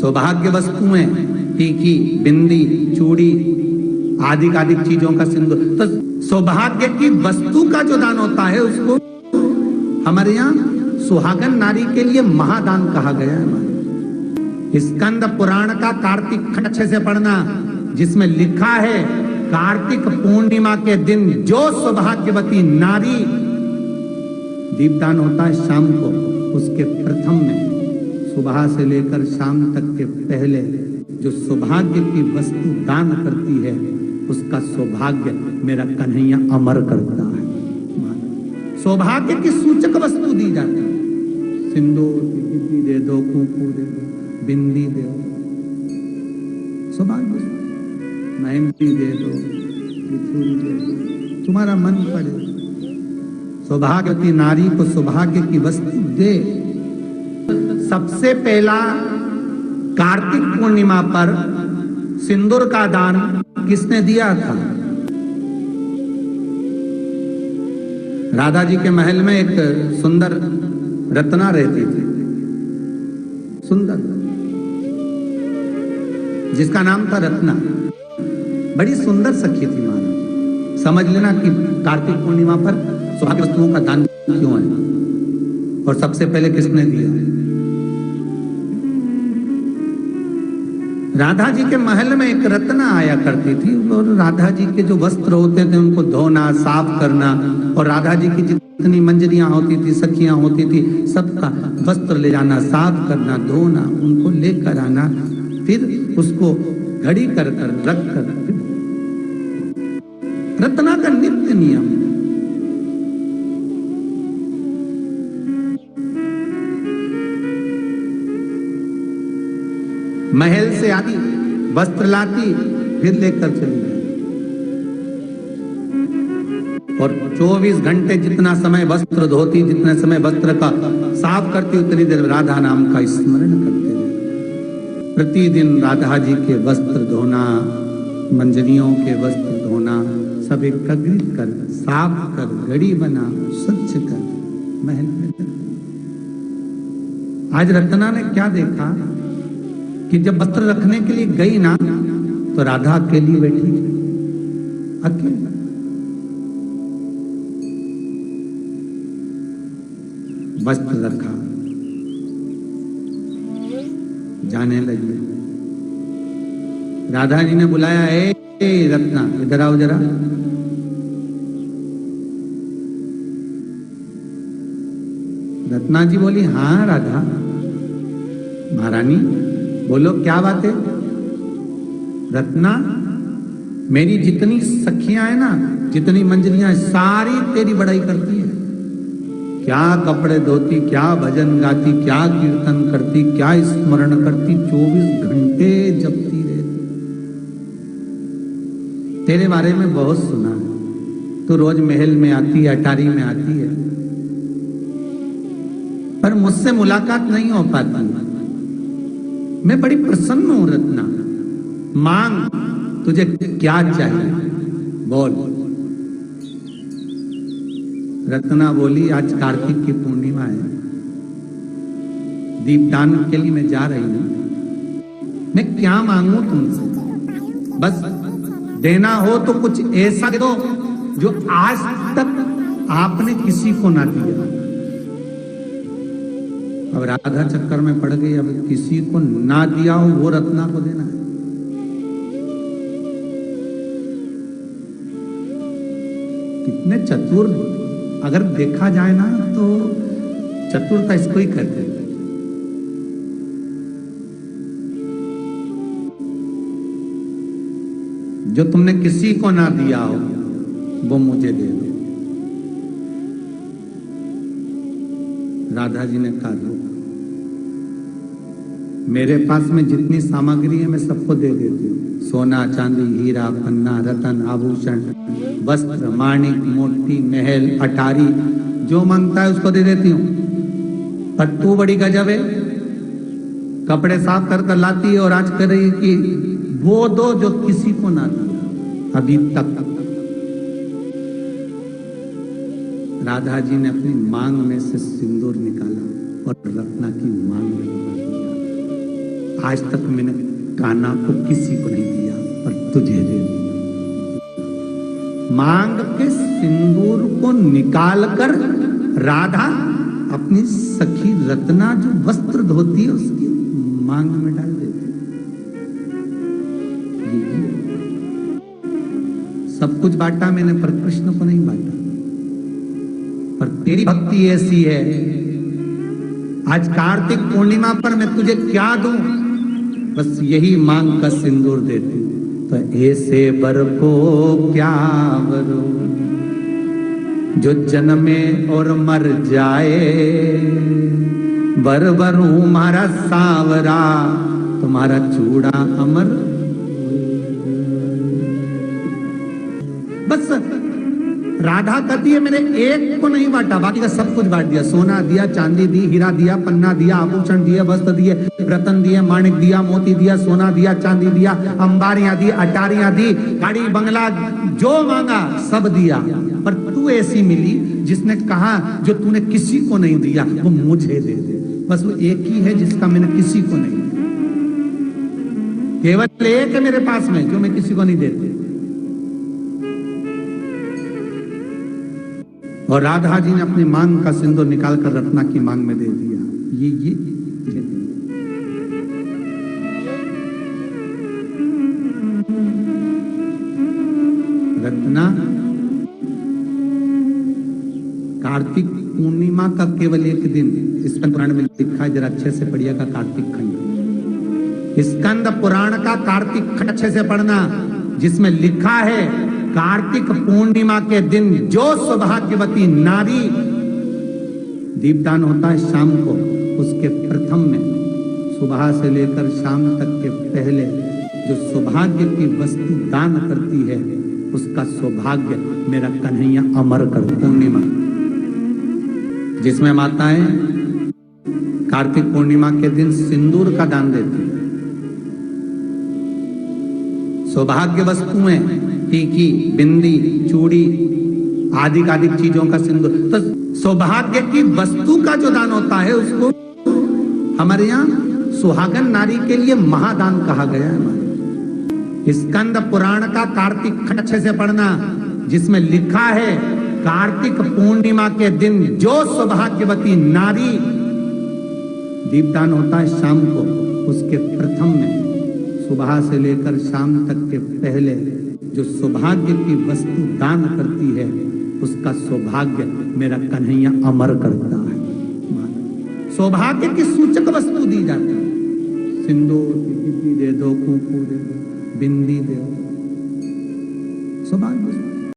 सौभाग्य वस्तुएं, टीकी, बिंदी, चूड़ी, आदि चीजों का सिंदूर। तो सौभाग्य की वस्तु का जो दान होता है उसको हमारे यहाँ सुहागन नारी के लिए महादान कहा गया है। स्कंद पुराण का कार्तिक खंड अच्छे से पढ़ना, जिसमें लिखा है कार्तिक पूर्णिमा के दिन जो सौभाग्यवती नारी, दीपदान होता है शाम को, उसके प्रथम में सुबह से लेकर शाम तक के पहले जो सौभाग्य की वस्तु दान करती है उसका सौभाग्य मेरा कन्हैया अमर करता है। सौभाग्य की सूचक वस्तु दी जाती है। सिंदूर, टिकली दे दो, कुंकू दे दो, बिंदी दे दो, सौभाग्य, मेहंदी दे दो, बिछुड़ी दे दो, तुम्हारा मन पड़े। सौभाग्यवती नारी को सौभाग्य की वस्तु दे। सबसे पहला कार्तिक पूर्णिमा पर सिंदूर का दान किसने दिया था? राधा जी के महल में एक सुंदर रत्ना रहती थी, सुंदर, जिसका नाम था रत्ना। बड़ी सुंदर सखी थी महाराज। समझ लेना कि कार्तिक पूर्णिमा पर सुहाग वस्तुओं का दान क्यों है और सबसे पहले किसने दिया है। राधा जी के महल में एक रत्ना आया करती थी और राधा जी के जो वस्त्र होते थे उनको धोना, साफ करना, और राधा जी की जितनी मंजरियां होती थी, सखियां होती थी, सबका वस्त्र ले जाना, साफ करना, धोना, उनको लेकर आना, फिर उसको घड़ी कर रख कर, रत्ना का नित्य नियम। महल से आती, वस्त्र लाती, फिर लेकर चली गई, और 24 घंटे जितना समय वस्त्र धोती, जितने समय वस्त्र का साफ करती, उतनी देर राधा नाम का स्मरण करते रहे। प्रतिदिन राधा जी के वस्त्र धोना, मंजरियों के वस्त्र धोना, सब एकत्रित कर, साफ कर, घड़ी बना, स्वच्छ कर, महल में। आज रत्ना ने क्या देखा कि जब वस्त्र रखने के लिए गई ना, तो राधा अकेली बैठी, अकेली। वस्त्र रखा, जाने लगी। राधा जी ने बुलाया, ए रत्ना, इधर आओ जरा। रत्ना जी बोली, हाँ राधा महारानी, बोलो क्या बात है। रत्ना, मेरी जितनी सखियां है ना, जितनी मंजरियां, सारी तेरी बड़ाई करती है। क्या कपड़े धोती, क्या भजन गाती, क्या कीर्तन करती, क्या स्मरण करती, 24 घंटे जपती रहती। तेरे बारे में बहुत सुना है, तू रोज महल में आती है, अटारी में आती है, पर मुझसे मुलाकात नहीं हो पाती। मैं बड़ी प्रसन्न हूं रत्ना, मांग, तुझे क्या चाहिए बोल। रत्ना बोली, आज कार्तिक की पूर्णिमा है, दीपदान के लिए मैं जा रही हूं, मैं क्या मांगू तुमसे? बस देना हो तो कुछ ऐसा दो जो आज तक आपने किसी को ना दिया। अब राधा चक्कर में पड़ गई, अब किसी को ना दिया हो वो रत्ना को देना है। कितने चतुर, अगर देखा जाए ना तो चतुरता इसको ही कहते हैं। जो तुमने किसी को ना दिया हो वो मुझे दे दो। राधा जी ने कहा, मेरे पास में जितनी सामग्री है मैं सबको दे देती हूँ, सोना, चांदी, हीरा, पन्ना, रतन, आभूषण, वस्त्र, माणिक, मोती, महल, अटारी, जो मांगता है उसको दे देती हूँ। पर तू बड़ी गजब है, कपड़े साफ कर कर लाती है और आज कर रही है कि वो दो जो किसी को ना दिया अभी तक। राधा जी ने अपनी मांग में से सिंदूर निकाला और रत्ना की मांग में लगा दिया। आज तक मैंने कान्हा को किसी को नहीं दिया, पर तुझे दे दिया। मांग के सिंदूर को निकालकर राधा अपनी सखी रत्ना जो वस्त्र धोती है उसकी मांग में डाल देती। सब कुछ बांटा मैंने, पर कृष्ण को नहीं बांटा। पर तेरी भक्ति ऐसी है, आज कार्तिक पूर्णिमा पर मैं तुझे क्या दूं? बस यही मांग का सिंदूर देती। तो ऐसे बर को क्या बरो जो जन्मे और मर जाए, बर बरूं मारा सांवरा तुम्हारा चूड़ा अमर। बस राधा कहती है मैंने एक को नहीं बांटा, बाकी का सब कुछ बांट दिया। सोना दिया, चांदी दी, हीरा दिया, पन्ना दिया, आभूषण दिए, वस्त्र दिए, रतन दिए, माणिक दिया, मोती दिया, सोना दिया, चांदी दिया, अंबारियां दी, अटारियां दी, गाड़ी बंगला जो मांगा सब दिया। पर तू ऐसी मिली जिसने कहा जो तूने किसी को नहीं दिया वो मुझे दे दे। बस वो एक ही है जिसका मैंने किसी को नहीं दिया, केवल एक है मेरे पास में जो मैं किसी को नहीं देती। और राधा जी ने अपनी मांग का सिंदूर निकालकर रत्ना की मांग में दे दिया। ये रत्ना कार्तिक पूर्णिमा का केवल एक दिन, इस पुराण में लिखा है, जरा अच्छे से पढ़िएगा कार्तिक खंड, स्कंद पुराण का कार्तिक खंड अच्छे से पढ़ना, जिसमें लिखा है कार्तिक पूर्णिमा के दिन जो सौभाग्यवती नारी, दीपदान होता है शाम को, उसके प्रथम में सुबह से लेकर शाम तक के पहले जो सौभाग्य की वस्तु दान करती है उसका सौभाग्य मेरा कन्हैया अमर कर। पूर्णिमा जिसमें माताएं कार्तिक पूर्णिमा के दिन सिंदूर का दान देती है, सौभाग्य वस्तुएं, टीकी, बिंदी, चूड़ी, आदि चीजों का सिंदूर। तो सौभाग्य की वस्तु का जो दान होता है उसको हमारे यहाँ सुहागन नारी के लिए महादान कहा गया है। स्कंद पुराण का कार्तिक खंड अच्छे से पढ़ना, जिसमें लिखा है कार्तिक पूर्णिमा के दिन जो सौभाग्यवती नारी, दीपदान होता है शाम को, उसके प्रथम में सुबह से लेकर शाम तक के पहले जो सौभाग्य की वस्तु दान करती है उसका सौभाग्य मेरा कन्हैया अमर करता है। सौभाग्य की सूचक वस्तु दी जाती है, सिंदूर दे दो, कुंकू दे दो, बिंदी दे दो, सौभाग्य।